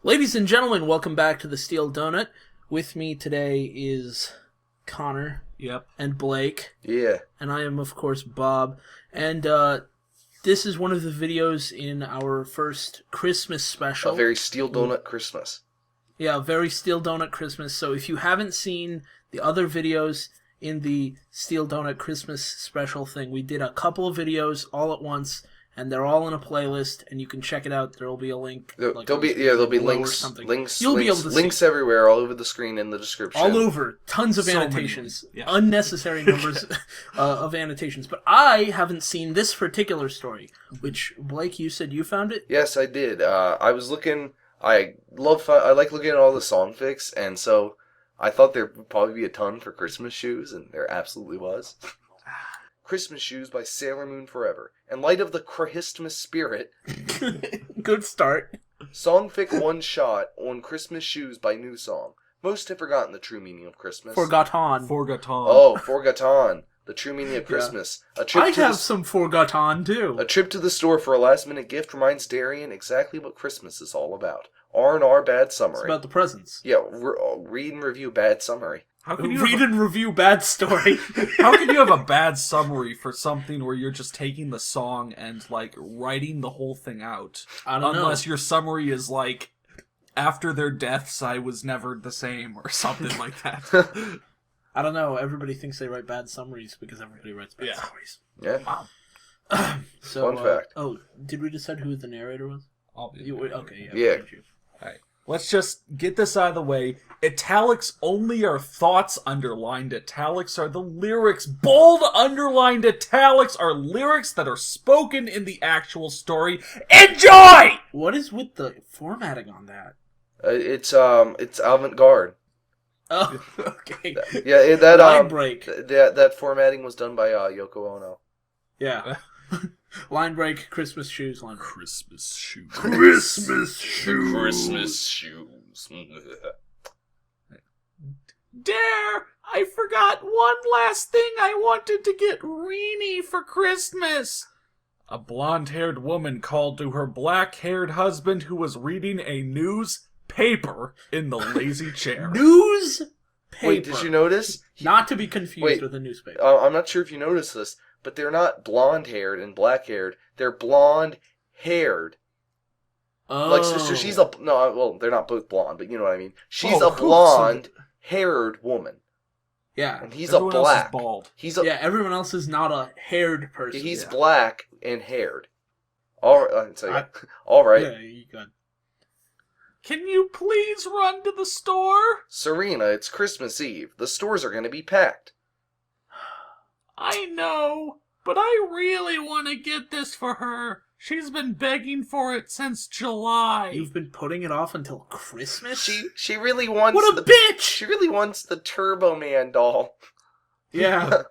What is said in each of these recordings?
Ladies and gentlemen, welcome back to the Steel Donut. With me today is Connor. Yep. And Blake. Yeah. And I am, of course, Bob. And this is one of the videos in our first Christmas special. A very Steel Donut Christmas. Yeah, a very Steel Donut Christmas. So if you haven't seen the other videos in the Steel Donut Christmas special thing, we did a couple of videos all at once, and they're all in a playlist, and you can check it out. There will be a link. There'll be links. You'll be able to links see. Everywhere, all over the screen, in the description. All over. Tons of So annotations. many, yeah. Unnecessary numbers of annotations. But I haven't seen this particular story, which, Blake, you said you found it? Yes, I did. I was looking. I like looking at all the song fics, and so I thought there would probably be a ton for Christmas shoes, and there absolutely was. Christmas Shoes by Sailor Moon Forever. In light of the Christmas spirit, Good start. Songfic One Shot on Christmas Shoes by New Song. Most have forgotten the true meaning of Christmas. Forgotten. Oh, Forgotten. The true meaning of Christmas. I have some Forgotten, too. A trip to the store for a last-minute gift reminds Darian exactly what Christmas is all about. R&R Bad Summary. It's about the presents. Yeah, read and review Bad Summary. How can you Read and review bad story. How can you have a bad summary for something where you're just taking the song and, like, writing the whole thing out? I don't know. Unless your summary is, like, after their deaths, I was never the same, or something like that. I don't know. Everybody thinks they write bad summaries because everybody writes bad summaries. Yeah. Wow. So, Fun fact. Oh, did we decide who the narrator was? I'll be Okay, Yeah. Alright. Let's just get this out of the way. Italics only are thoughts, underlined italics are the lyrics. Bold underlined italics are lyrics that are spoken in the actual story. Enjoy! What is with the formatting on that? It's avant-garde. Oh, okay. Yeah, that Line break. That formatting was done by Yoko Ono. Yeah. Line break, Christmas shoes, line break. Christmas shoes. Christmas shoes. Christmas shoes. Dare! I forgot one last thing I wanted to get Reenie for Christmas! A blonde-haired woman called to her black-haired husband who was reading a newspaper in the lazy chair. News paper. Wait, did you notice? Not to be confused with a newspaper. I'm not sure if you noticed this, but they're not blonde-haired and black-haired. They're blonde-haired. Oh. Like, so she's they're not both blonde, but you know what I mean. She's a so blonde-haired woman, yeah. and he's Everyone a else is black. bald. Yeah, everyone else is not a haired person. He's Yeah. black and haired. All right. All right. Yeah, you got. Can you please run to the store? Serena, it's Christmas Eve. The stores are going to be packed. I know, but I really want to get this for her. She's been begging for it since July. You've been putting it off until Christmas? She really wants What a bitch! She really wants the Turbo Man doll. Yeah.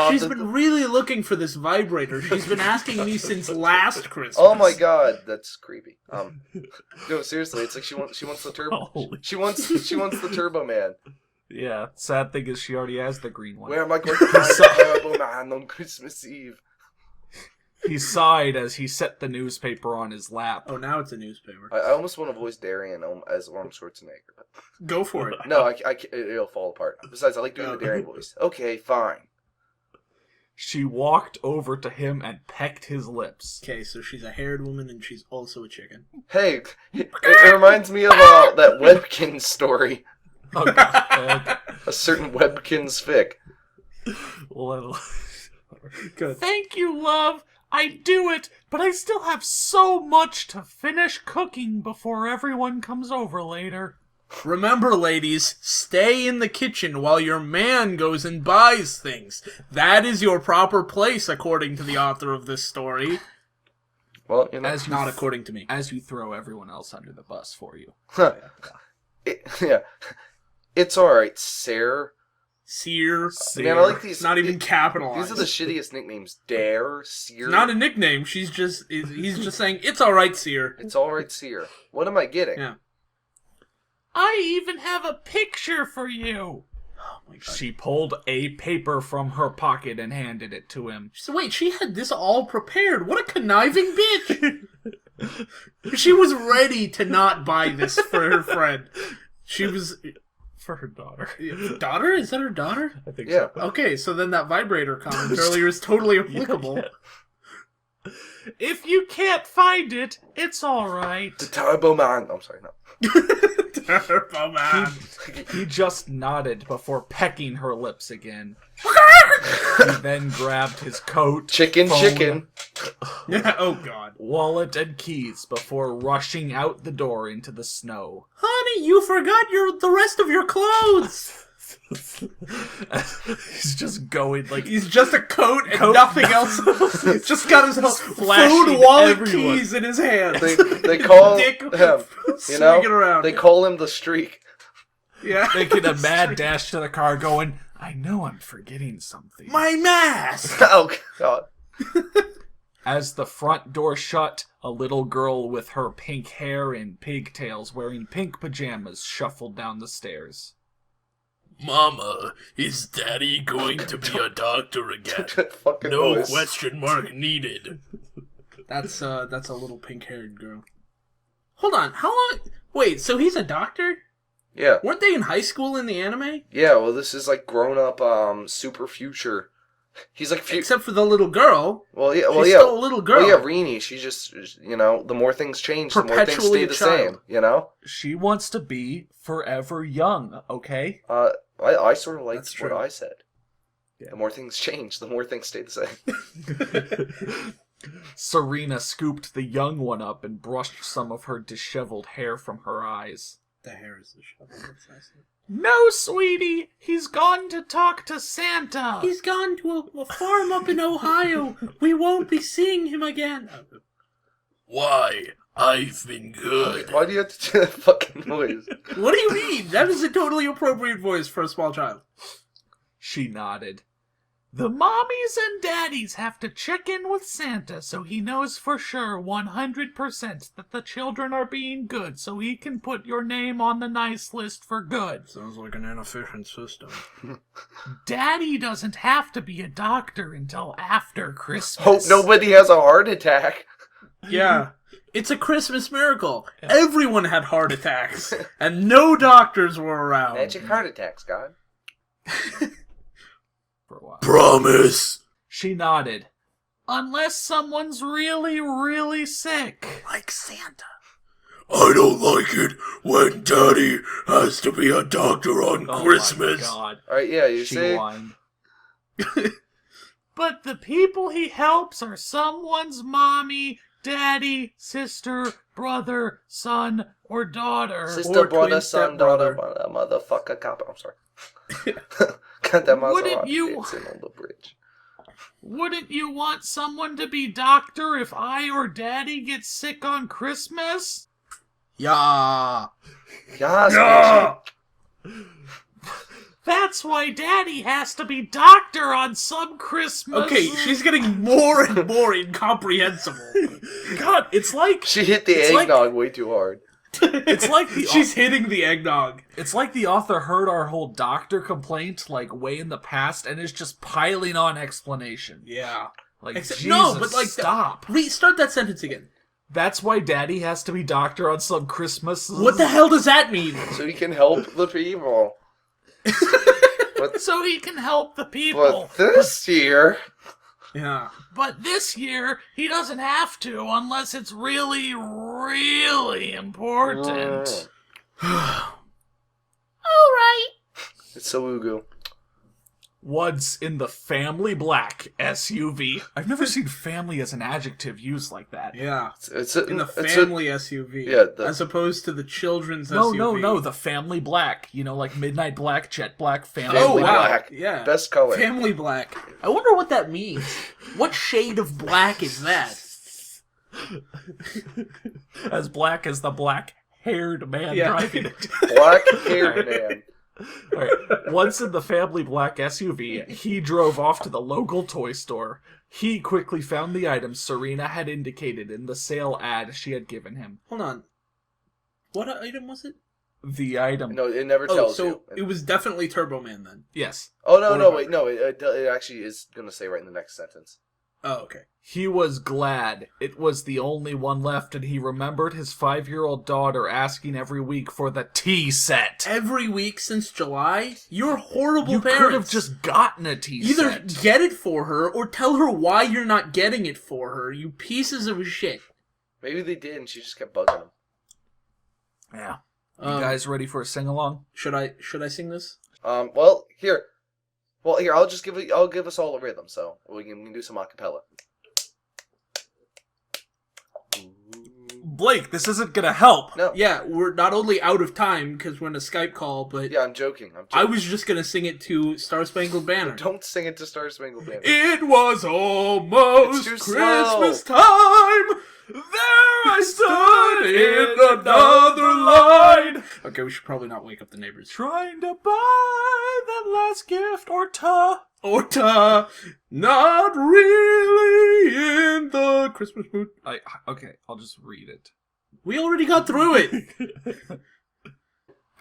She's been really looking for this vibrator. She's been asking me since last Christmas. Oh my god, that's creepy. No, seriously, it's like she wants the Turbo. She wants the Turbo Man. Yeah, sad thing is she already has the green one. Where am I going to find the Turbo Man on Christmas Eve? He sighed as he set the newspaper on his lap. Oh, now it's a newspaper. I almost want to voice Darian as Arnold Schwarzenegger. But Go for it. no, it'll fall apart. Besides, I like doing the Darian voice. Okay, fine. She walked over to him and pecked his lips. Okay, so she's a haired woman and she's also a chicken. Hey, it reminds me of that Webkins story. Oh, God. A certain Webkins fic. Good. Thank you, love. I do it, but I still have so much to finish cooking before everyone comes over later. Remember, ladies, stay in the kitchen while your man goes and buys things. That is your proper place, according to the author of this story. Well, you know. Not according to me. As you throw everyone else under the bus for you. Yeah. It's alright, Sarah. Sear. Man, I like these. It's not even capitalized. These are the shittiest nicknames. Dare, Sear. It's not a nickname. He's just saying, it's alright, Sear. It's alright, Sear. What am I getting? Yeah. I even have a picture for you. Oh my God. She pulled a paper from her pocket and handed it to him. So wait, she had this all prepared. What a conniving bitch. She was ready to not buy this for her friend. She was... For her daughter. Daughter? Is that her daughter? I think Yeah. so. Okay, so then that vibrator comment earlier is totally applicable. Yeah. If you can't find it, it's alright. The Turbo Man. I'm sorry, no. Turbo Man. He just nodded before pecking her lips again. He then grabbed his coat, Chicken. Yeah, oh god. wallet, and keys before rushing out the door into the snow. Honey, you forgot the rest of your clothes. He's just going like He's just a coat and nothing else. He's just got his flashing food wallet everyone. keys in his hands. They call Dick him, you swinging know, around. they call him the Streak. Yeah. making a mad dash to the car, going, I know I'm forgetting something. My mask. Oh God. As the front door shut, a little girl with her pink hair and pigtails wearing pink pajamas shuffled down the stairs. Mama, is Daddy going to be a doctor again? Fucking No voice. question mark needed. That's a little pink-haired girl. Hold on, how long? Wait, so he's a doctor? Yeah. Weren't they in high school in the anime? Yeah, well, this is like grown up, super future. He's like, Except for the little girl. well, yeah, She's still a little girl. Well, yeah, Rini, she just, you know, the more things change, the more things Perpetually stay a the child. same, you know? She wants to be forever young, okay? I sort of like That's what true. I said. Yeah. The more things change, the more things stay the same. Serena scooped the young one up and brushed some of her disheveled hair from her eyes. The hair is the shovel. No, sweetie, he's gone to talk to Santa. He's gone to a farm up in Ohio. We won't be seeing him again. Why? I've been good. Why do you have to do that fucking noise? What do you mean? That is a totally appropriate voice for a small child. She nodded. The mommies and daddies have to check in with Santa so he knows for sure 100% that the children are being good so he can put your name on the nice list for good. Sounds like an inefficient system. Daddy doesn't have to be a doctor until after Christmas. Hope nobody has a heart attack. Yeah. It's a Christmas miracle. Everyone had heart attacks, and no doctors were around. Magic heart attacks, God. For a while. Promise. She nodded. Unless someone's really, really sick. Like Santa. I don't like it when Daddy has to be a doctor on Oh Christmas. my God. Alright, yeah, you She see? whined. But the people he helps are someone's mommy, daddy, sister, brother, son, or daughter. Sister, Or brother, twin son, daughter, stepbrother. motherfucker, cop. I'm sorry. Got that Wouldn't Maserati you- dancing on the bridge. Wouldn't you want someone to be doctor if I or daddy get sick on Christmas? Yeah. Yes, Yeah. That's why daddy has to be doctor on some Christmas. Okay, she's getting more and more incomprehensible. God, it's like she hit the It's like- eggnog way too hard. it's like the She's hitting the eggnog. It's like the author heard our whole doctor complaint like way in the past and is just piling on explanation. Yeah. Like Except- Jesus, no, but like stop. Restart that sentence again. That's why daddy has to be doctor on some Christmas. What the hell does that mean? So he can help the people. So he can help the people. But this year, Yeah. But this year, he doesn't have to unless it's really, really important. Alright. it's so ugu. Once in the family black SUV. I've never seen family as an adjective used like that. Yeah. It's In the it's family SUV. yeah, As opposed to the children's No, SUV. no, the family black. You know, like midnight black, jet black, family Oh, Family black. wow. black. Yeah. Best color. Family black. I wonder what that means. What shade of black is that? As black as the black-haired man Yeah. driving it. Black haired man. All right. Once in the family black SUV, he drove off to the local toy store. He quickly found the items Serena had indicated in the sale ad she had given him. Hold on. What item was it? The item. No, it never Oh, tells so you. it was definitely Turbo Man then. Yes. Oh no, Or no, if- wait, no. It actually is gonna say right in the next sentence. Oh, okay. He was glad it was the only one left, and he remembered his 5-year-old daughter asking every week for the tea set. Every week since July? You're horrible You parents. could have just gotten a tea Either set. get it for her or tell her why you're not getting it for her, you pieces of shit. Maybe they did, and she just kept bugging him. Yeah. You guys ready for a sing-along? Should I sing this? Well, here. I'll give us all a rhythm, so we can do some acapella. Blake, this isn't gonna help. No. Yeah, we're not only out of time because we're in a Skype call, but Yeah, I'm joking. I was just gonna sing it to Star Spangled Banner. Don't sing it to Star Spangled Banner. It was almost It's too Christmas slow. time. There I stood in another line. Okay, we should probably not wake up the neighbors. Trying to buy that last gift or ta. Not really in the Christmas mood. Okay, I'll just read it. We already got through it.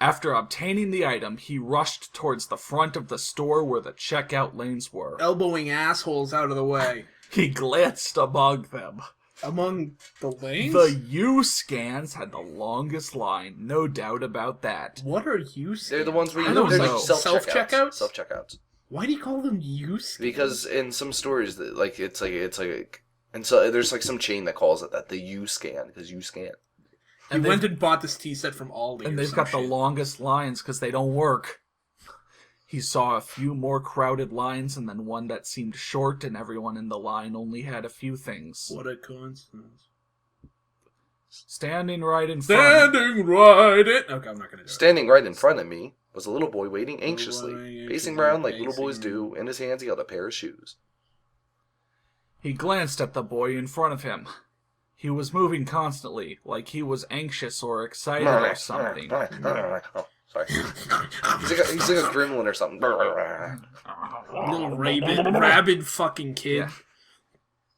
After obtaining the item, he rushed towards the front of the store where the checkout lanes were. Elbowing assholes out of the way. He glanced among them. Among the lanes? The U-scans had the longest line, no doubt about that. What are you scans? They're the ones where I you don't they're know. like self-checkouts. Self-checkouts? Why do you call them you scans? Because in some stores, and so there's like some chain that calls it that, the U scan, because you scan. You went and bought this tea set from Aldi. And they've got the longest lines because they don't work. He saw a few more crowded lines and then one that seemed short, and everyone in the line only had a few things. What a coincidence. Standing right in front. Okay, I'm not gonna do it. Standing right in front of me was a little boy waiting anxiously, pacing around like little boys do. In his hands, he held a pair of shoes. He glanced at the boy in front of him. He was moving constantly, like he was anxious or excited or something. Oh, sorry. He's like a gremlin or something. Little rabid fucking kid. Yeah.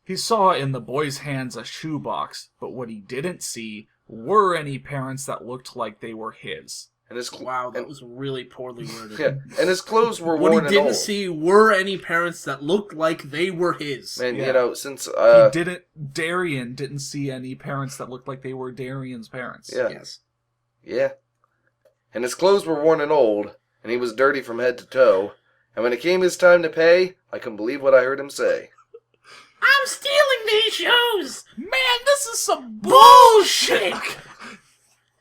He saw in the boy's hands a shoebox, but what he didn't see were any parents that looked like they were his. And his Wow, that was really poorly worded. Yeah, and his clothes were What worn he and didn't old. see were any parents that looked like they were his. And Yeah. since Darian didn't see any parents that looked like they were Darian's parents. yeah, Yes. yeah, and his clothes were worn and old, and he was dirty from head to toe. And when it came his time to pay, I couldn't believe what I heard him say. I'm stealing these shoes! Man, this is some bullshit!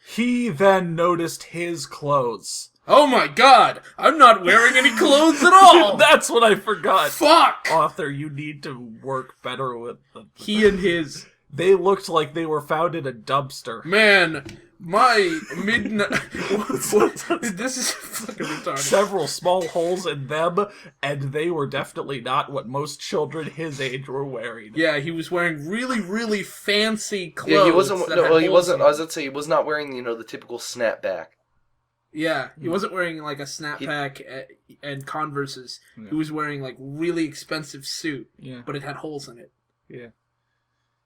He then noticed his clothes. Oh my god! I'm not wearing any clothes at all! That's what I forgot. Fuck! Author, you need to work better with them. He and his. They looked like they were found in a dumpster. Man, my midnight. This is fucking retarded. Several small holes in them, and they were definitely not what most children his age were wearing. Yeah, he was wearing really, really fancy clothes. Yeah, he wasn't. that No, had well, he holes wasn't. in I them. was gonna say he was not wearing the typical snapback. Yeah, he wasn't wearing like a snapback and Converses. Yeah. He was wearing like really expensive suit, Yeah. but it had holes in it. Yeah.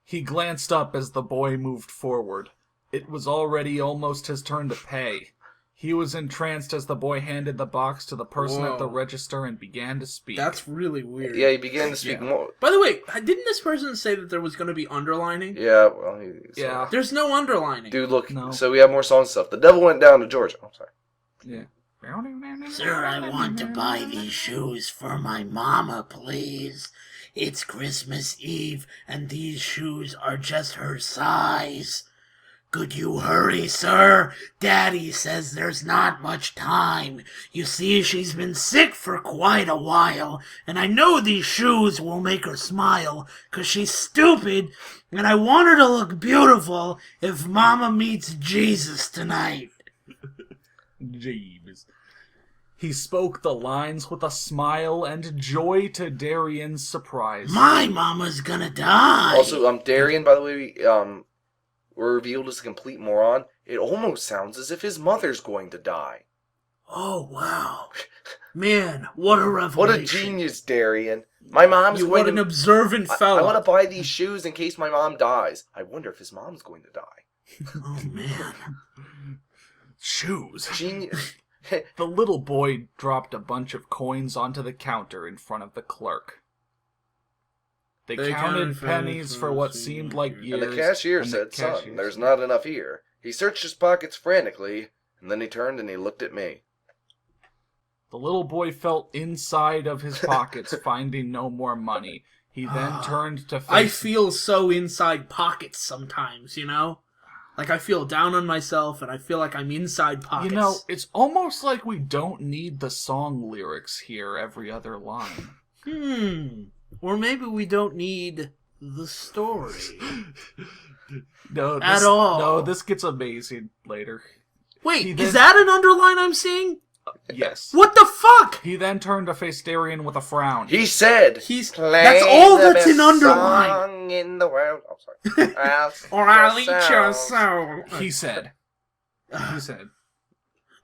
He glanced up as the boy moved forward. It was already almost his turn to pay. He was entranced as the boy handed the box to the person at the Whoa. register and began to speak. That's really weird. Yeah, he began to speak Yeah. more. By the way, didn't this person say that there was going to be underlining? Yeah, well, Yeah. There's no underlining. Dude, look. No. So we have more song stuff. The devil went down to Georgia. I'm sorry. Yeah. Sir, I want to buy these shoes for my mama, please. It's Christmas Eve, and these shoes are just her size. Could you hurry, sir? Daddy says there's not much time. You see, she's been sick for quite a while, and I know these shoes will make her smile, 'cause she's stupid, and I want her to look beautiful if Mama meets Jesus tonight. Jeeves. He spoke the lines with a smile and joy to Darian's surprise. My mama's gonna die. Also, Darian, by the way, were revealed as a complete moron. It almost sounds as if his mother's going to die. Oh, wow. Man, what a revelation. What a genius, Darian. My mom's You going what an to... observant I fella. want to buy these shoes in case my mom dies. I wonder if his mom's going to die. Oh, man. Shoes. Genius. The little boy dropped a bunch of coins onto the counter in front of the clerk. They counted pennies for what seemed like years. And the cashier and said, the son, cashier there's said- not enough here. He searched his pockets frantically, and then he turned and he looked at me. The little boy felt inside of his pockets, finding no more money. He then turned to face... I feel so inside pockets sometimes, you know? Like, I feel down on myself, and I feel like I'm inside pockets. You know, it's almost like we don't need the song lyrics here every other line. Or maybe we don't need the story. No, At all. No, this gets amazing later. Wait, is that an underline I'm seeing? Yes. What the fuck? He then turned to face Darian with a frown. He said, That's all that's an underline. Song in the world. I'm sorry. Or I'll eat your soul. He said,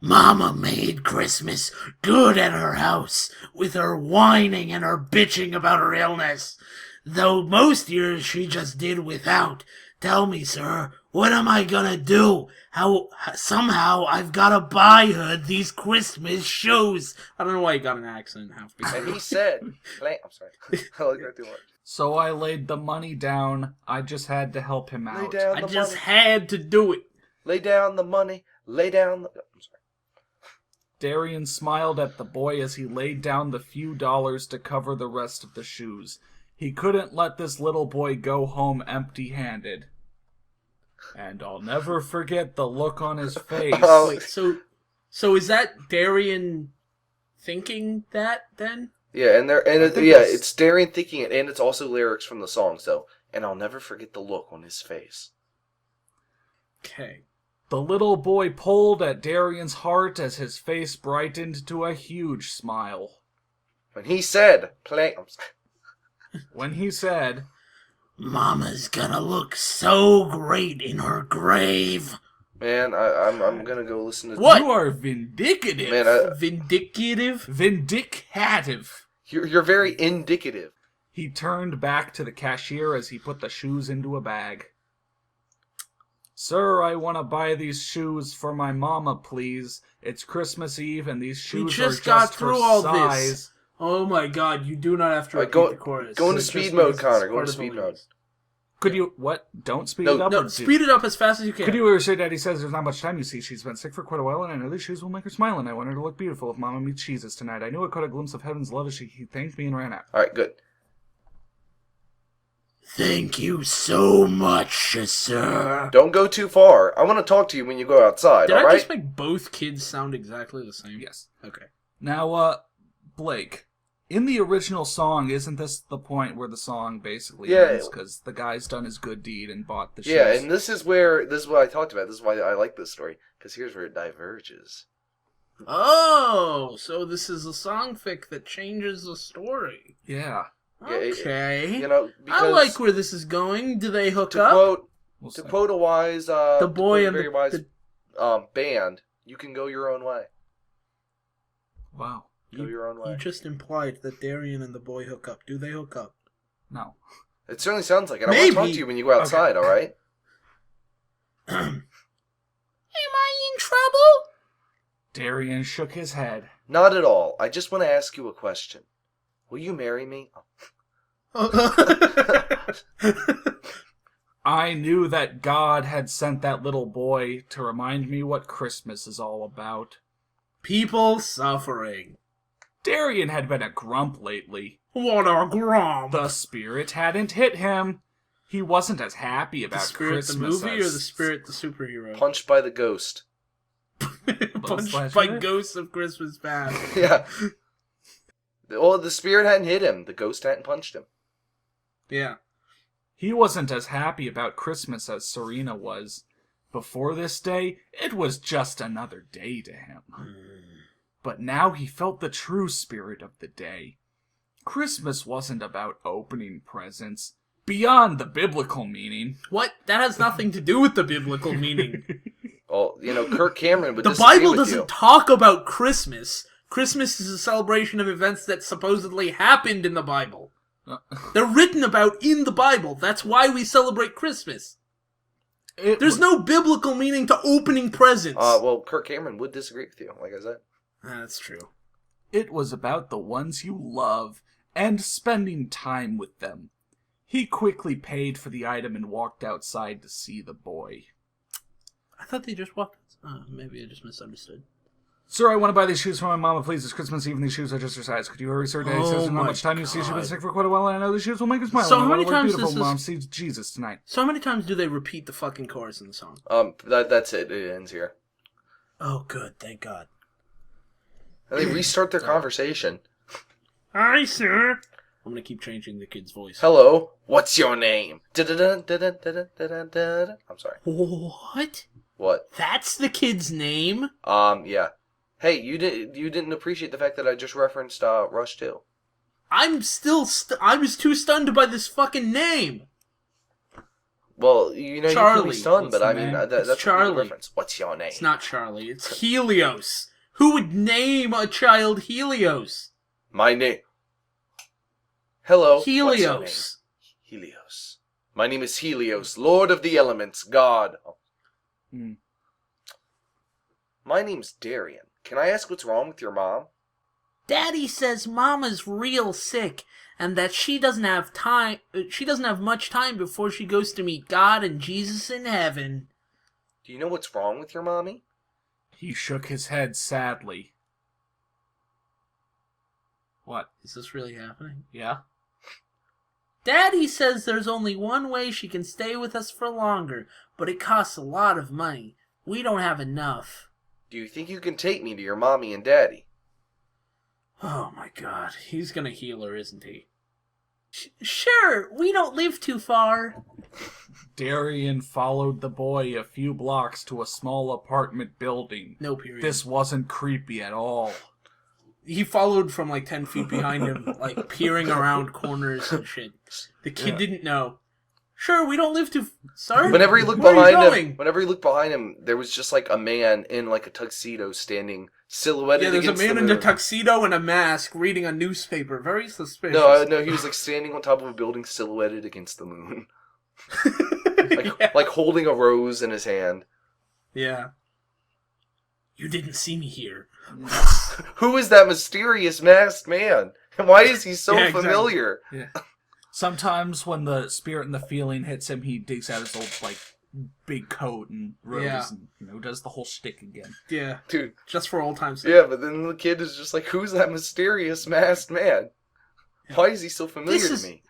Mama made Christmas good at her house, with her whining and her bitching about her illness. Though most years she just did without. Tell me, sir, what am I gonna do? Somehow I've gotta buy her these Christmas shoes. I don't know why you got an accent half. And he said, I'm sorry. I like that too much. So I laid the money down. I just had to help him out. I just had to do it. Lay down the money. Lay down the... I'm sorry. Darian smiled at the boy as he laid down the few dollars to cover the rest of the shoes. He couldn't let this little boy go home empty-handed. And I'll never forget the look on his face. Wait, so is that Darian thinking that then? Yeah, it's Darian thinking it, and it's also lyrics from the song. So, and I'll never forget the look on his face. Okay. The little boy pulled at Darian's heart as his face brightened to a huge smile. When he said, Mama's gonna look so great in her grave. Man, I'm gonna go listen to... What? You are vindicative. Man, Vindicative? Vindicative. You're very indicative. He turned back to the cashier as he put the shoes into a bag. Sir, I want to buy these shoes for my mama, please. It's Christmas Eve and these shoes are just got through her all size. this. Oh my god, you do not have to repeat the chorus. Go into speed mode, Connor. Go into speed mode. Could you, what? Don't speed it up? No, speed it up as fast as you can. Could you say Daddy says there's not much time, you see. She's been sick for quite a while, and I know these shoes will make her smile, and I want her to look beautiful if Mama meets Jesus tonight. I knew I caught a glimpse of heaven's love as he thanked me and ran out. Alright, good. Thank you so much, sir. Don't go too far. I want to talk to you when you go outside, Did I alright? just make both kids sound exactly the same? Yes. Okay. Now, Blake, in the original song, isn't this the point where the song basically ends? Because the guy's done his good deed and bought the shoes. Yeah, and this is what I talked about. This is why I like this story. Because here's where it diverges. Oh, so this is a song fic that changes the story. Yeah. Okay. Because I like where this is going. Do they hook to up? Quote a wise, the boy and very wise band, you can go your own way. Wow. Go your own way. You just implied that Darian and the boy hook up. Do they hook up? No. It certainly sounds like it. I want to talk to you when you go outside, alright? Am I in trouble? Darian shook his head. Not at all. I just want to ask you a question. Will you marry me? I knew that God had sent that little boy to remind me what Christmas is all about. People suffering. Darian had been a grump lately. What a grump. The spirit hadn't hit him. He wasn't as happy about the spirit Christmas the movie as... or the spirit the superhero? Punched by the ghost. Punched by ghosts of Christmas past. Yeah. Well, the spirit hadn't hit him. The ghost hadn't punched him. Yeah. He wasn't as happy about Christmas as Serena was. Before this day, it was just another day to him. But now he felt the true spirit of the day. Christmas wasn't about opening presents. Beyond the biblical meaning. What? That has nothing to do with the biblical meaning. Well, Kirk Cameron would The disagree Bible with doesn't you. talk about Christmas. Christmas is a celebration of events that supposedly happened in the Bible. They're written about in the Bible. That's why we celebrate Christmas. There's no biblical meaning to opening presents. Well, Kirk Cameron would disagree with you, like I said. That's true. It was about the ones you love and spending time with them. He quickly paid for the item and walked outside to see the boy. I thought they just walked. Maybe I just misunderstood. Sir, I want to buy these shoes for my mama, please. It's Christmas Eve and these shoes are just her size. Could you hurry, sir? Daddy says how much time you see. She's been sick for quite a while and I know these shoes will make her smile. So how many times beautiful, does this... Mom sees Jesus tonight. So how many times do they repeat the fucking chorus in the song? That's it. It ends here. Oh, good. Thank God. And they restart their conversation. Hi, sir. I'm gonna keep changing the kid's voice. Hello, what's your name? I'm sorry. What? What? That's the kid's name? Yeah. Hey, you didn't appreciate the fact that I just referenced Rush 2. I'm still I was too stunned by this fucking name. Well, you know, Charlie. you could be stunned, but I mean, It's that's Charlie. a good reference. What's your name? It's not Charlie. It's Helios. Who would name a child Helios? My name. Hello. Helios. What's your name? Helios. My name is Helios, Lord of the Elements, God. Oh. My name's Darian. Can I ask what's wrong with your mom? Daddy says Mama's real sick, and that she doesn't have time. She doesn't have much time before she goes to meet God and Jesus in heaven. Do you know what's wrong with your mommy? He shook his head sadly. What? Is this really happening? Yeah? Daddy says there's only one way she can stay with us for longer, but it costs a lot of money. We don't have enough. Do you think you can take me to your mommy and daddy? Oh my God, he's gonna heal her, isn't he? Sure, we don't live too far. Darian followed the boy a few blocks to a small apartment building. No period. This wasn't creepy at all. He followed from like 10 feet behind him, like peering around corners and shit. The kid didn't know. Sure, we don't live too... Sir? Whenever he looked behind him, there was just like a man in like a tuxedo standing silhouetted against the moon. Yeah, there's a man in a tuxedo and a mask reading a newspaper. Very suspicious. No, he was like standing on top of a building silhouetted against the moon. Like holding a rose in his hand. Yeah. You didn't see me here. Who is that mysterious masked man? And why is he so familiar? Yeah. Sometimes when the spirit and the feeling hits him, he digs out his old, like, big coat and robes and, does the whole shtick again. Yeah. Dude. Just for old time's sake. Yeah, but then the kid is just like, who's that mysterious masked man? Why is he so familiar to me?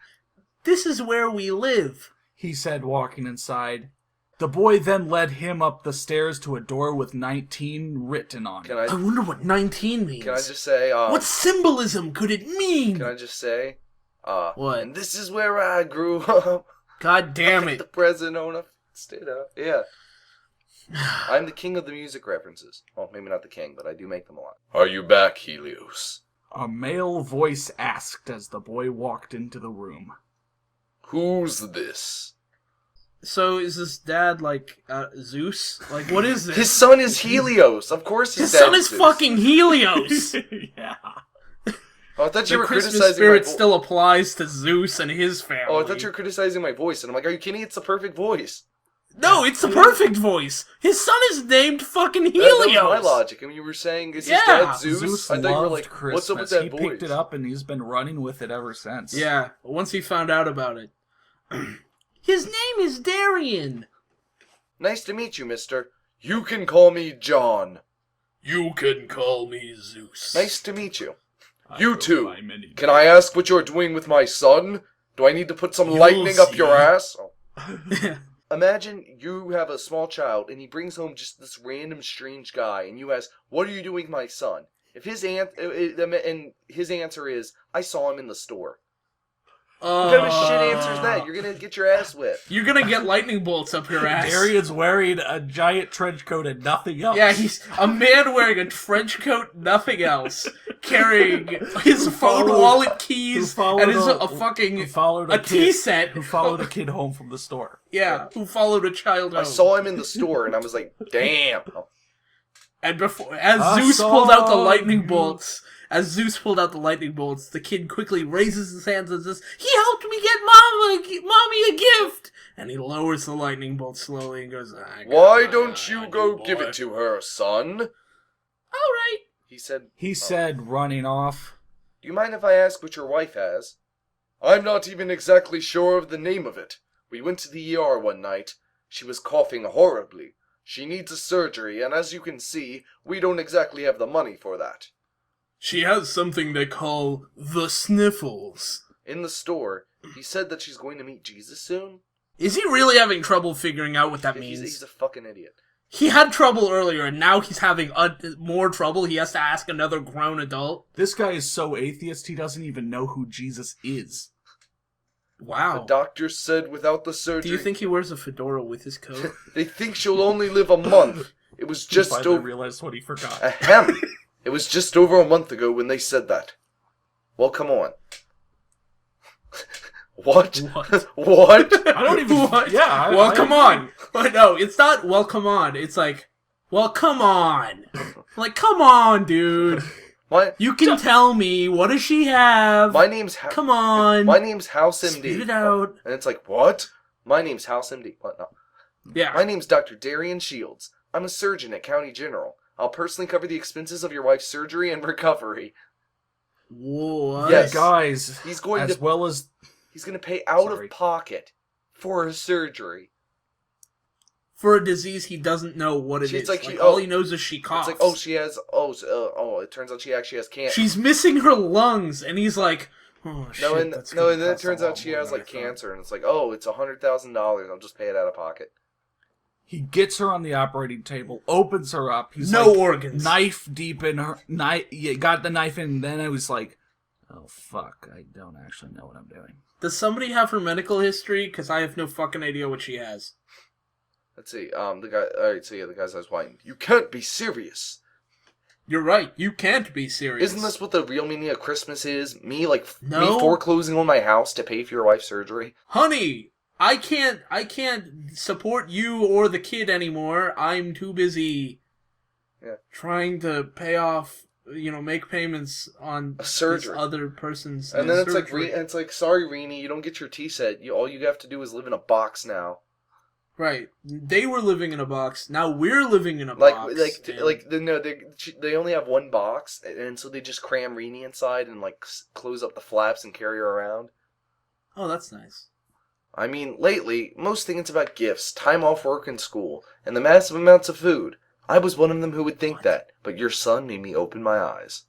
This is where we live, he said, walking inside. The boy then led him up the stairs to a door with 19 written on it. I wonder what 19 means. Can I just say... what symbolism could it mean? Can I just say... what? And this is where I grew up. God damn it. The president owner stayed up. Yeah. I'm the king of the music references. Well, maybe not the king, but I do make them a lot. Are you back, Helios? A male voice asked as the boy walked into the room. Who's this? So is this dad like Zeus? Like, what is this? His son is Helios. Of course his son is Zeus. fucking Helios. Yeah. Oh, I thought you the were Christmas criticizing spirit my still applies to Zeus and his family. Oh, I thought you were criticizing my voice, and I'm like, are you kidding? It's the perfect voice. No, it's the perfect voice. His son is named fucking Helios. That was my logic. I mean, you were saying, is his dad Zeus? Zeus I thought you were loved like, Christmas. what's up with that he voice? picked it up and he's been running with it ever since. Yeah, once he found out about it. His name is Darian. Nice to meet you, mister. You can call me John. You can call me Zeus. Nice to meet you. You too. Can I I ask what you're doing with my son? Do I need to put some lightning up your ass? Oh. Imagine you have a small child and he brings home just this random strange guy and you ask, what are you doing with my son? If his answer is, I saw him in the store. What kind of shit answer is that? You're gonna get your ass whipped. You're gonna get lightning bolts up your ass. Darian's wearing a giant trench coat and nothing else. Yeah, he's a man wearing a trench coat, nothing else, carrying his phone, wallet, keys, and a tea set. Who followed a kid home from the store. Yeah, who followed a child home. I saw him in the store and I was like, damn. And as Zeus pulled out the lightning bolts, the kid quickly raises his hands and says, "He helped me get mommy a gift." And he lowers the lightning bolt slowly and goes, "Why don't you go give it to her, son?" All right, he said. He said, running off. Do you mind if I ask what your wife has? I'm not even exactly sure of the name of it. We went to the ER one night. She was coughing horribly. She needs a surgery, and as you can see, we don't exactly have the money for that. She has something they call the sniffles. In the store, he said that she's going to meet Jesus soon. Is he really having trouble figuring out what that He's means? a fucking idiot. He had trouble earlier, and now he's having more trouble. He has to ask another grown adult. This guy is so atheist, he doesn't even know who Jesus is. Wow. The doctor said without the surgery... Do you think he wears a fedora with his coat? They think she'll only live a month. It was just Finally over... realized what he forgot. Ahem. It was just over a month ago when they said that. Well, come on. What? What? I don't even... What? Yeah, Well, I come agree. on. But no, it's not, well, come on. It's like, well, come on. Like, come on, dude. My You can tell me, what does she have? name's Come on. My name's House MD. Spit it out. And it's like, what? My name's House MD. What? No. Yeah. My name's Dr. Darian Shields. I'm a surgeon at County General. I'll personally cover the expenses of your wife's surgery and recovery. What? Yes. Guys, He's going as to well as... he's going to pay out Sorry. of pocket for a surgery. For a disease he doesn't know what it It's is. like Like, she- all oh, he knows is she coughs. It's like, oh, she has it turns out she actually has cancer. She's missing her lungs, and he's like, oh, shit, And that's then gonna it cost a turns lot out she more has than like I thought. cancer, and it's like, oh, it's $100,000. I'll just pay it out of pocket. He gets her on the operating table, opens her up. He's No like, organs. Knife deep in her... got the knife in, and then I was like, oh, fuck, I don't actually know what I'm doing. Does somebody have her medical history? Because I have no fucking idea what she has. Let's see. The guy. All right. So yeah, the guy says, "Why? You can't be serious. You're right. You can't be serious. Isn't this what the real meaning of Christmas is? Me No. me foreclosing on my house to pay for your wife's surgery? Honey, I can't support you or the kid anymore. I'm too busy trying to pay off, make payments on A surgery. this other person's And then it's like, surgery. sorry, Rini, you don't get your tea set. All you have to do is live in a box now. Right. They were living in a box. Now we're living in a box. They only have one box, and so they just cram Rini inside and close up the flaps and carry her around. Oh, that's nice. I mean, lately, most things about gifts, time off work and school, and the massive amounts of food. I was one of them who would think that, but your son made me open my eyes.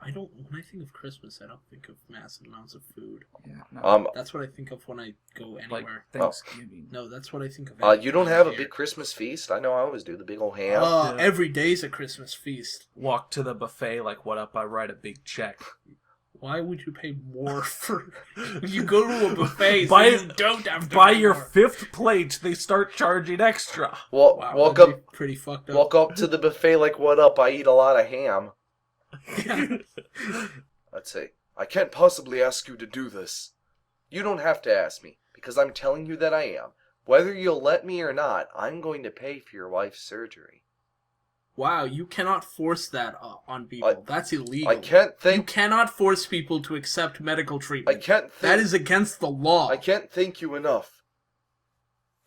When I think of Christmas, I don't think of massive amounts of food. Yeah, no, That's what I think of when I go like anywhere. Thanksgiving. No, that's what I think of. You don't have a here. big Christmas feast? I know I always do, the big old ham. Every day's a Christmas feast. Walk to the buffet like, what up, I write a big check. Why would you pay more for... You go to a buffet Buy- so you don't have to By pay your more. 5th plate, they start charging extra. Wow, Walk that'd up be pretty fucked up. walk up to the buffet like, what up, I eat a lot of ham. Let's see. I can't possibly ask you to do this. You don't have to ask me, because I'm telling you that I am. Whether you'll let me or not, I'm going to pay for your wife's surgery. Wow, you cannot force that on people. That's illegal. I can't You thank cannot force people to accept medical treatment. That that is against the law. I can't thank you enough.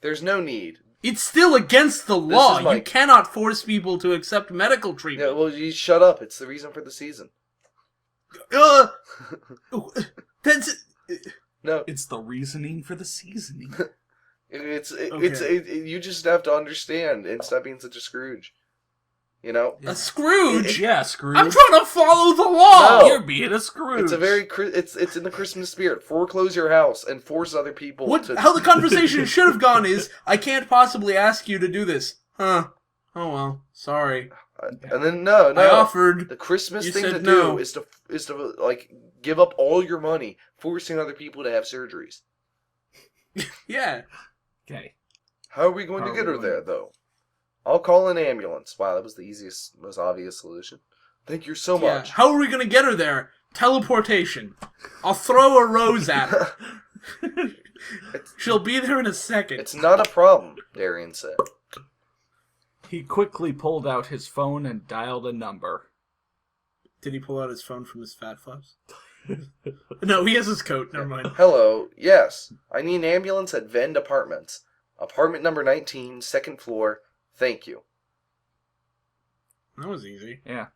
There's no need. It's still against the law. is my- You cannot force people to accept medical Yeah, treatment. well, you shut up. It's the reason for the season. That's... No, It's the reasoning for the seasoning. you just have to understand and stop being such a Scrooge. You know, A Scrooge? Yeah, Scrooge. I'm trying to follow the law! No. You're being a Scrooge. it's a very it's in the Christmas spirit. Foreclose your house and force other people to. How the conversation should have gone is, I can't possibly ask you to do this. Huh. Oh well, sorry. And then no, I offered. the Christmas You thing said to no. do is to like give up all your money, forcing other people to have surgeries. Yeah. Okay. How are we going to get her there, though? I'll call an ambulance. Wow, that was the easiest, most obvious solution. Thank you so Yeah. much. How are we gonna get her there? Teleportation. I'll throw a rose at her. She'll be there in a second. It's not a problem, Darian said. He quickly pulled out his phone and dialed a number. Did he pull out his phone from his fat flaps? No, he has his coat. Never mind. Hello, yes. I need an ambulance at Vend Apartments. Apartment number 19, second floor. Thank you. That was easy. Yeah.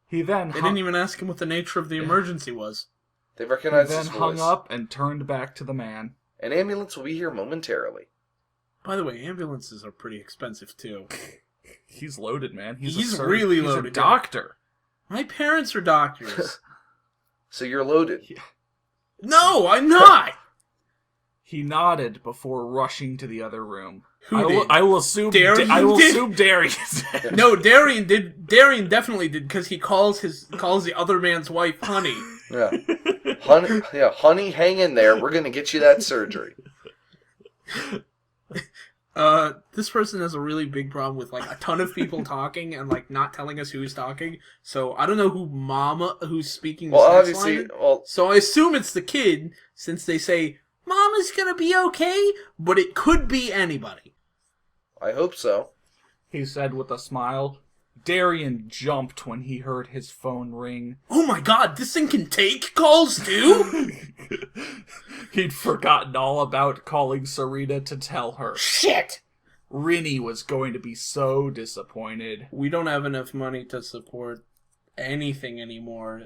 He then They didn't even ask him what the nature of the emergency was. They He recognized then his hung voice. up and turned back to the man. An ambulance will be here momentarily. By the way, ambulances are pretty expensive too. He's loaded, man. He's really He's loaded, a doctor. My parents are doctors. So you're loaded. No, I'm not. He nodded before rushing to the other room. Who did? I will assume. Darian I will did? assume Darian did. No, Darian did. Darian definitely did because he calls the other man's wife honey. Yeah. Honey, hang in there. We're going to get you that surgery. This person has a really big problem with like a ton of people talking and like not telling us who's talking. So I don't know who's speaking this Well, next obviously, line. well, So I assume it's the kid since they say Mama's gonna be okay, but it could be anybody. I hope so. He said with a smile. Darian jumped when he heard his phone ring. Oh my god, this thing can take calls too? He'd forgotten all about calling Serena to tell her. Shit! Rinny was going to be so disappointed. We don't have enough money to support anything anymore.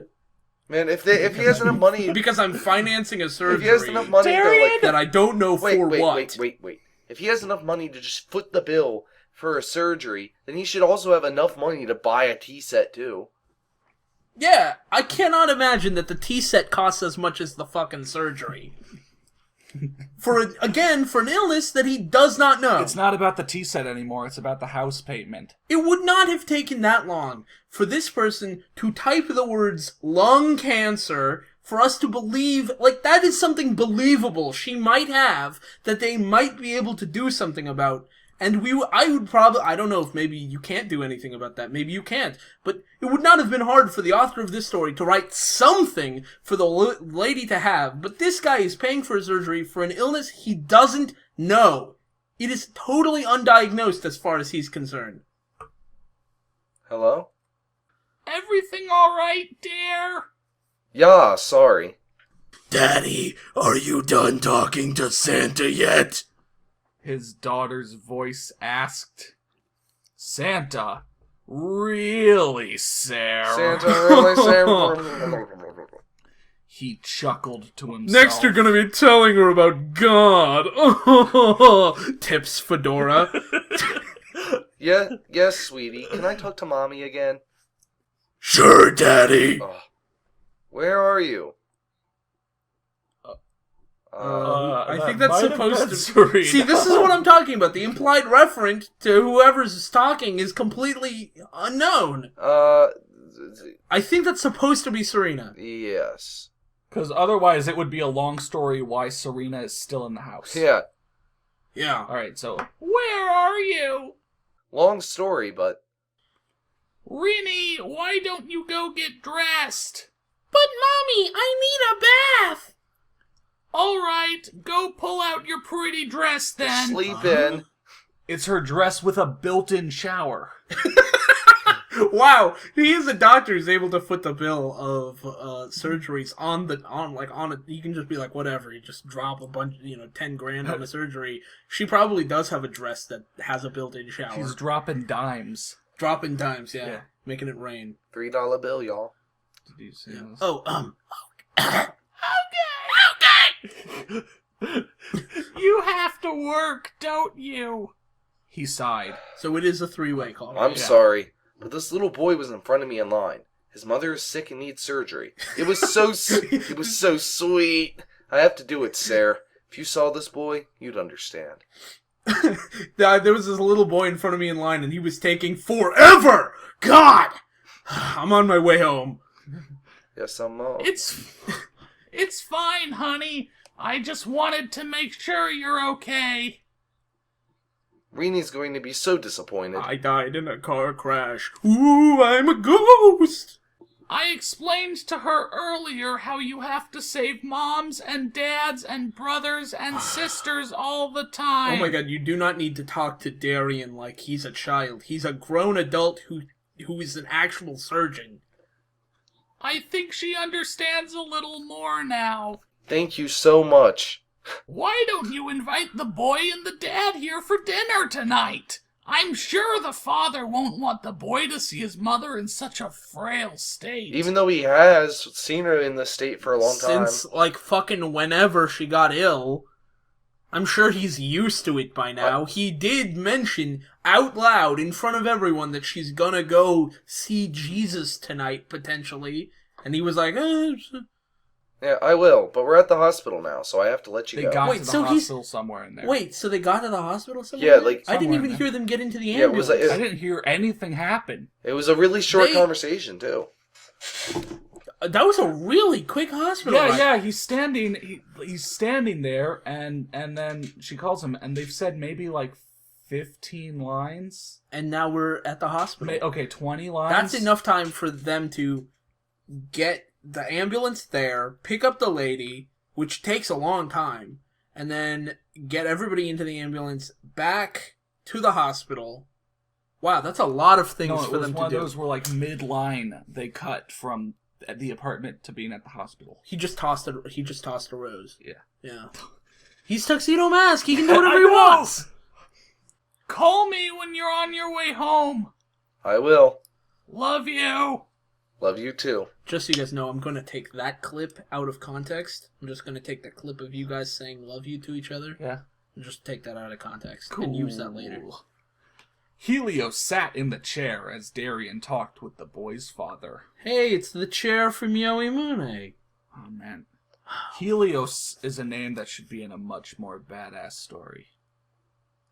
Man, if he has enough money... Because I'm financing a If surgery he has enough money to, like... that I don't know for what. Wait. If he has enough money to just foot the bill for a surgery, then he should also have enough money to buy a tea set, too. Yeah, I cannot imagine that the tea set costs as much as the fucking surgery. For an illness that he does not know. It's not about the tea set anymore, it's about the house payment. It would not have taken that long for this person to type the words lung cancer for us to believe, like, that is something believable she might have that they might be able to do something about. And I would probably, I don't know if maybe you can't do anything about that, maybe you can't, but it would not have been hard for the author of this story to write something for the lady to have, but this guy is paying for surgery for an illness he doesn't know. It is totally undiagnosed as far as he's concerned. Hello? Everything alright, dear? Yeah, sorry. Daddy, are you done talking to Santa yet? His daughter's voice asked. Santa? Really, Sarah? Santa, really, Santa? He chuckled to himself. Next you're gonna be telling her about God. Tips Fedora. Yes, sweetie. Can I talk to Mommy again? Sure, Daddy. Where are you? I think that that's might have supposed been to... Serena. See, this is what I'm talking about. The implied reference to whoever's talking is completely unknown. I think that's supposed to be Serena. Yes. Because otherwise it would be a long story why Serena is still in the house. Yeah. Yeah. Alright, so... Where are you? Long story, but... Rinny, why don't you go get dressed? But, Mommy, I need a bath! Alright, go pull out your pretty dress then. Sleep in. It's her dress with a built-in shower. Wow, he is a doctor who's able to foot the bill of surgeries on it. You can just be like, whatever, you just drop a bunch, 10 grand on a surgery. She probably does have a dress that has a built-in shower. She's dropping dimes. Dropping dimes, yeah. Making it rain. $3 bill, y'all. Did you see this? Oh, You have to work, don't you? He sighed. so it is a three-way call. I'm sorry, but this little boy was in front of me in line. His mother is sick and needs surgery. It was so it was so sweet. I have to do it, Sarah. If you saw this boy, you'd understand. There was this little boy in front of me in line, and he was taking forever! God! I'm on my way home. Yes, I'm mom. It's fine, honey. I just wanted to make sure you're okay. Reenie's going to be so disappointed. I died in a car crash. Ooh, I'm a ghost! I explained to her earlier how you have to save moms and dads and brothers and sisters all the time. Oh my god, you do not need to talk to Darian like he's a child. He's a grown adult who is an actual surgeon. I think she understands a little more now. Thank you so much. Why don't you invite the boy and the dad here for dinner tonight? I'm sure the father won't want the boy to see his mother in such a frail state. Even though he has seen her in this state for a long time. Since, like, fucking whenever she got ill. I'm sure he's used to it by now. He did mention out loud in front of everyone that she's gonna go see Jesus tonight, potentially. And he was like, Yeah, I will, but we're at the hospital now, so I have to let you They go. got Wait, to the so hospital somewhere in there. Wait, so they got to the hospital somewhere? Yeah, like... I didn't somewhere even in hear them get into the Yeah, it was ambulance. like- I didn't hear anything happen. It was a really short They- conversation, too. That was a really quick hospital Yeah, ride. yeah, he's standing there, and then she calls him, and they've said maybe like 15 lines. And now we're at the hospital. Okay, 20 lines. That's enough time for them to get the ambulance there, pick up the lady, which takes a long time, and then get everybody into the ambulance back to the hospital. Wow, that's a lot of things No, it for was them one to of do. those where like mid-line they cut from the apartment to being at the hospital. He just tossed a rose. Yeah. Yeah. He's Tuxedo Mask. He can do whatever I he know! wants. Call me when you're on your way home. I will. Love you. Love you, too. Just so you guys know, I'm going to take that clip out of context. I'm just going to take the clip of you guys saying love you to each other. Yeah. And just take that out of context and use that later. Helios sat in the chair as Darian talked with the boy's father. Hey, it's the chair from Yoimune. Oh, man. Helios is a name that should be in a much more badass story.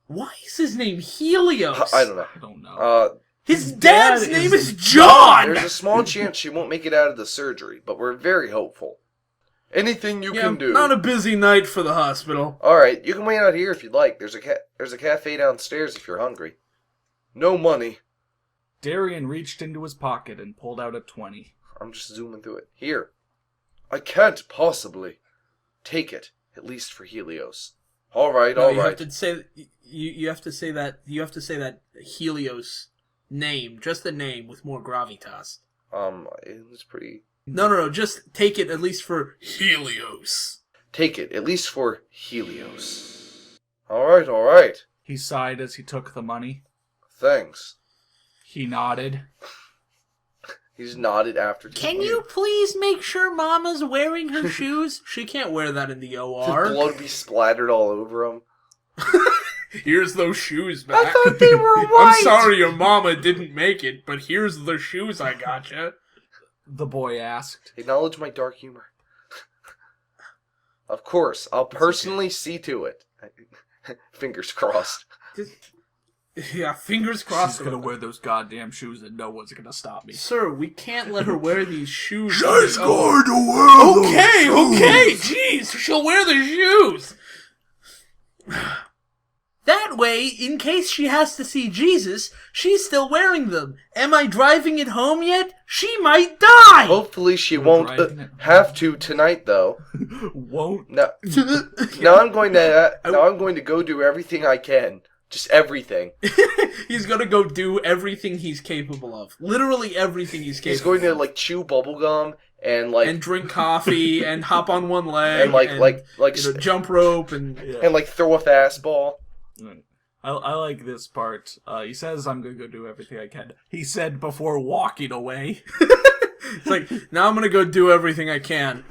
Why is his name Helios? I don't know. I don't know. His dad's dad name is is John! There's a small chance she won't make it out of the surgery, but we're very hopeful. Anything you can do. Not a busy night for the hospital. Alright, you can wait out here if you'd like. There's a cafe downstairs if you're hungry. No money. Darian reached into his pocket and pulled out a 20. I'm just zooming through it. Here. I can't possibly. Take it, at least for Helios. Alright, No, you alright. have to say you have to say that Helios name, just the name with more gravitas. It was pretty... No, just take it at least for Helios. Take it, at least for Helios. Alright. He sighed as he took the money. Thanks. He nodded. He's nodded after... Can you please make sure Mama's wearing her shoes? She can't wear that in the His OR. blood be splattered all over him. Here's those shoes back. I thought they were white! I'm sorry your mama didn't make it, but here's the shoes I gotcha. The boy asked. Acknowledge my dark humor. Of course, I'll personally see to it. Fingers crossed. Yeah, fingers crossed. She's gonna wear those goddamn shoes and no one's gonna stop me. Sir, we can't let her wear these shoes. She's going to wear Okay, those okay, shoes. jeez, she'll wear the shoes. That way, in case she has to see Jesus, she's still wearing them. Am I driving it home yet? She might die! Hopefully she won't driving it. have to tonight, though. Won't. Now I'm going to go do everything I can. Just everything. He's gonna go do everything he's capable of. Literally everything he's capable He's going to of. like chew bubblegum and like And drink coffee, and hop on one leg, and like jump rope, and... and like throw a fastball. I like this part. He says, I'm gonna go do everything I can. He said before walking away. It's like, now I'm gonna go do everything I can.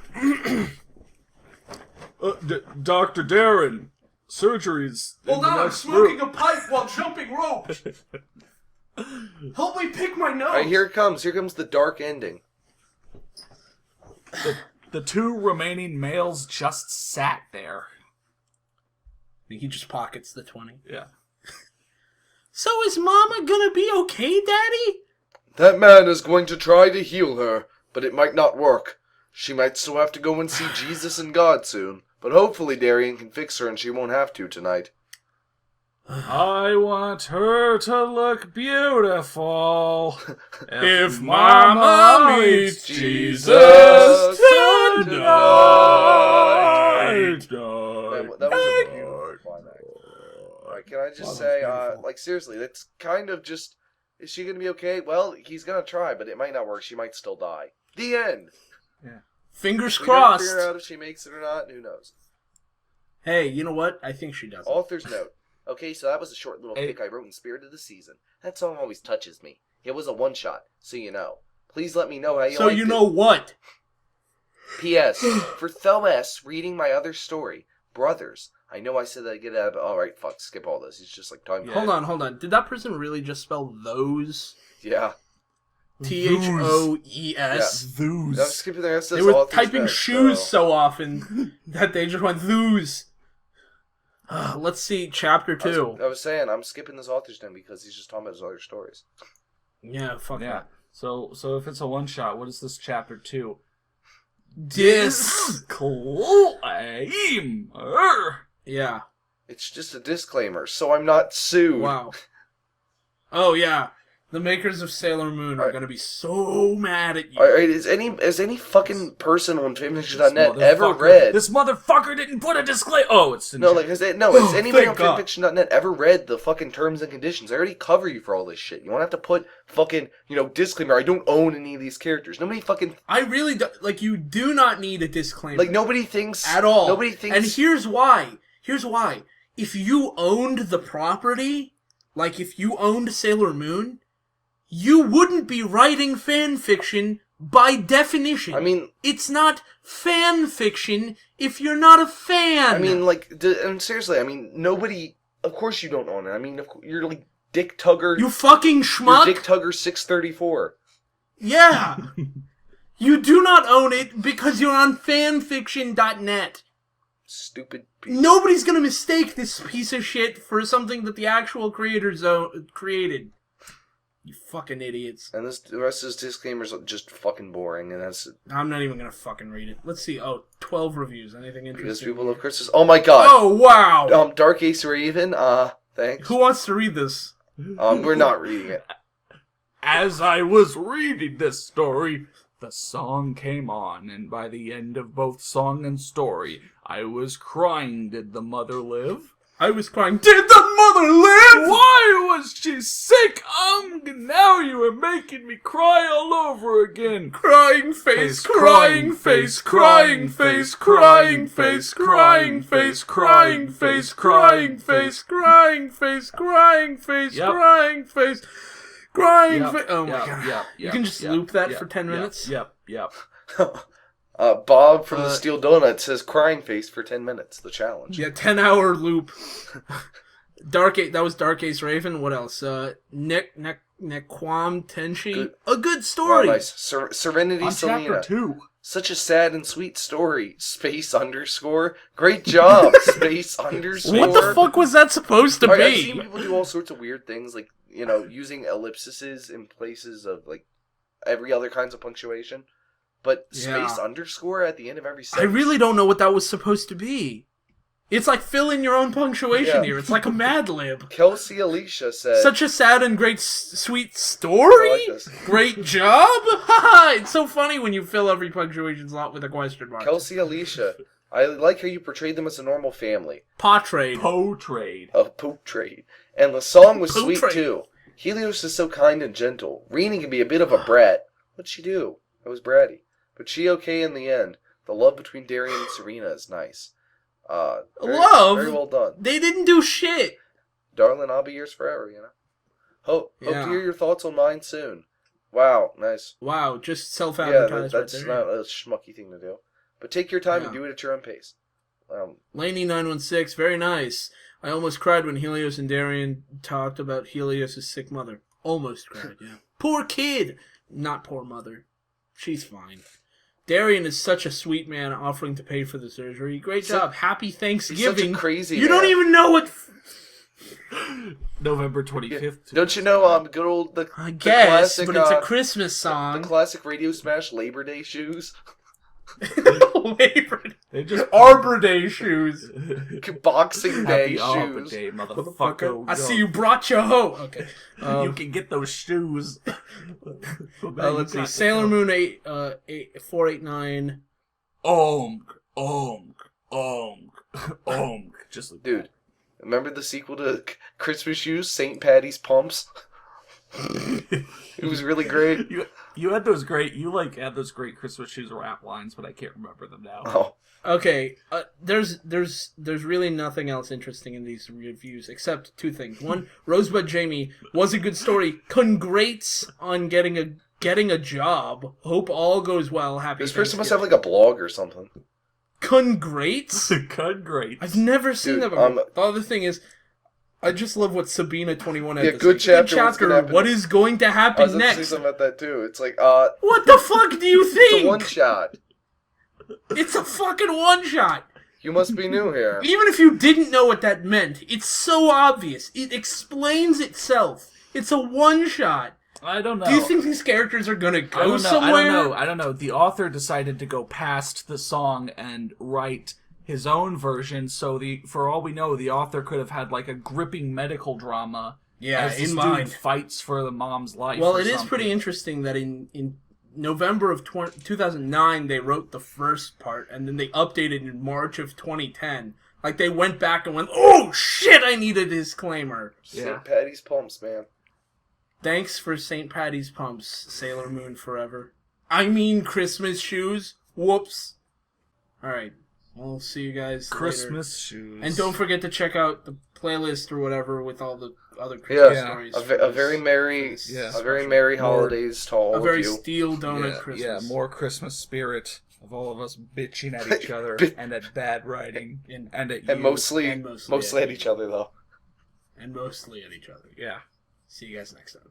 Dr. Darren, surgery's in Hold the on, I'm next smoking room. a pipe while jumping rope. Help me pick my nose. Alright, here it comes. Here comes the dark ending. The two remaining males just sat there. He just pockets the 20. Yeah. So is Mama gonna be okay, Daddy? That man is going to try to heal her, but it might not work. She might still have to go and see Jesus and God soon. But hopefully Darian can fix her and she won't have to tonight. I want her to look beautiful. If Mama meets Jesus tonight. That was a beautiful climax. Alright, can I just say, like seriously, that's kind of just... Is she going to be okay? Well, he's going to try, but it might not work. She might still die. The end! Yeah. Fingers We gotta figure crossed. out if she makes it or not. Who knows? Hey, you know what? I think she does. Author's note. Okay, so that was a short little fic I wrote in Spirit of the Season. That song always touches me. It was a one-shot, so you know. Please let me know how you So liked you it. know what? P.S. For Thomas reading my other story, Brothers. I know I said that I get out of... Alright, fuck, skip all this. He's just like talking about... Hold on. Did that person really just spell those? Yeah. Thoes. Yeah. Those. I'm skipping the rest of They this were author's typing note, shoes so often that they just went those. Let's see, chapter 2. I was saying, I'm skipping this author's name because he's just talking about his other stories. Yeah, fuck Yeah. that. So if it's a one shot, what is this chapter 2? Disclaimer. Yeah. It's just a disclaimer, so I'm not sued. Wow. Oh yeah. The makers of Sailor Moon are gonna be so mad at you. Alright, is any fucking person on fanfiction.net This ever read... This motherfucker didn't put a disclaimer. Oh, it's No, like, has anybody on thank God. fanfiction.net ever read the fucking terms and conditions? I already cover you for all this shit. You don't have to put fucking, disclaimer, I don't own any of these characters. Nobody fucking... I really do, you do not need a disclaimer. Like, nobody thinks... At all. Nobody thinks... And here's why. If you owned the property, like if you owned Sailor Moon, you wouldn't be writing fan fiction by definition. I mean... It's not fan fiction if you're not a fan. I mean, and seriously, nobody... Of course you don't own it. I mean, you're like Dick Tugger... You fucking schmuck. You're Dick Tugger 634. Yeah. You do not own it because you're on fanfiction.net. Stupid people. Nobody's gonna mistake this piece of shit for something that the actual creators created. You fucking idiots. And the rest of his disclaimers are just fucking boring, and that's... I'm not even gonna fucking read it. Let's see. 12 reviews. Anything interesting? Because people love Christmas. Oh my god! Oh, wow! Dark Ace Raven, thanks. Who wants to read this? We're not reading it. As I was reading this story, the song came on, and by the end of both song and story, I was crying. Did the mother live? I was crying. Did the mother live? Why was she sick? Now you are making me cry all over again. Crying face, crying face, crying face, crying face, crying face, crying face, crying face, crying face, crying face, crying face, crying face. Oh my god. You can just loop that for 10 minutes? Yep. Bob from the Steel Donut says crying face for 10 minutes, the challenge. Yeah, 10-hour loop. That was Dark Ace Raven. What else? Nequam Tenshi. A good story. Oh, nice. Serenity On Selena. chapter 2. Such a sad and sweet story. Space underscore. Great job. Space underscore. What the fuck was that supposed to I've be? seen people do all sorts of weird things, like, using ellipses in places of, like, every other kinds of punctuation. But space underscore at the end of every sentence. I really don't know what that was supposed to be. It's like fill in your own punctuation here. It's like a Mad Lib. Kelsey Alicia said... Such a sad and great, sweet story? I like this. Great job? Haha! It's so funny when you fill every punctuation slot with a question mark. Kelsey Alicia, I like how you portrayed them as a normal family. Portrayed. A poop trade. And the song was Poop sweet, trade. too. Helios is so kind and gentle. Reenie can be a bit of a brat. What'd she do? It was bratty. But she okay in the end. The love between Darian and Serena is nice. Love? Very well done. They didn't do shit. Darling, I'll be yours forever, Hope to hear your thoughts on mine soon. Wow, nice. Wow, just Yeah, self-advertised that's right there. not a schmucky thing to do. But take your time and do it at your own pace. Laney916, very nice. I almost cried when Helios and Darian talked about Helios' sick mother. Almost cried, yeah. Poor kid! Not poor mother. She's fine. Darian is such a sweet man offering to pay for the surgery. Great job. Happy Thanksgiving. He's such a crazy You man. don't even know what... November 25th. Don't you know, good old... I guess, classic, but it's a Christmas song. The classic Radio Smash Labor Day shoes. Labor Day. They just Arbor Day shoes. Boxing Day Happy Arbor shoes. Day, motherfucker. I see you brought your hoe. Okay. You can get those shoes. Let's see. Sailor Moon 489. Just like Dude, remember the sequel to Christmas Shoes, St. Patty's Pumps? It It was really great. You had those great Christmas shoes rap lines, but I can't remember them now. Oh, Okay, there's really nothing else interesting in these reviews except two things. One, Rosebud Jamie was a good story. Congrats on getting a job. Hope all goes well. Happy. this person must have like a blog or something. Congrats. Congrats. I've never seen Dude, that before. The other thing is, I just love what Sabina21 had Yeah, to good say. chapter, what's gonna happen What is going to I happen was going to say next? something about that too. It's like, What the fuck do you it's think? a one shot. It's a fucking one shot. You must be new here. Even if you didn't know what that meant, it's so obvious. It explains itself. It's a one shot. I don't know. Do you think these characters are gonna go I don't know. somewhere? I don't know. The author decided to go past the song and write his own version. So for all we know, the author could have had like a gripping medical drama. Yeah, as this in dude mind. fights for the mom's life. Well, or it is something. pretty interesting that in November of 2009 they wrote the first part, and then they updated in March of 2010. Like they went back and went, "Oh shit, I need a disclaimer." Yeah. St. Patty's pumps, man. Thanks for St. Patty's pumps, Sailor Moon forever. I mean Christmas shoes. Whoops. All right, we'll see you guys Christmas later. shoes. And don't forget to check out the playlist or whatever with all the other Yeah, Christmas stories. a very merry, Yeah. a very merry holidays to all A very of you. steel donut Christmas. Yeah, more Christmas spirit of all of us bitching at each other and at bad writing and at you. And mostly And mostly at each other though. And mostly at each other. Yeah. See you guys next time.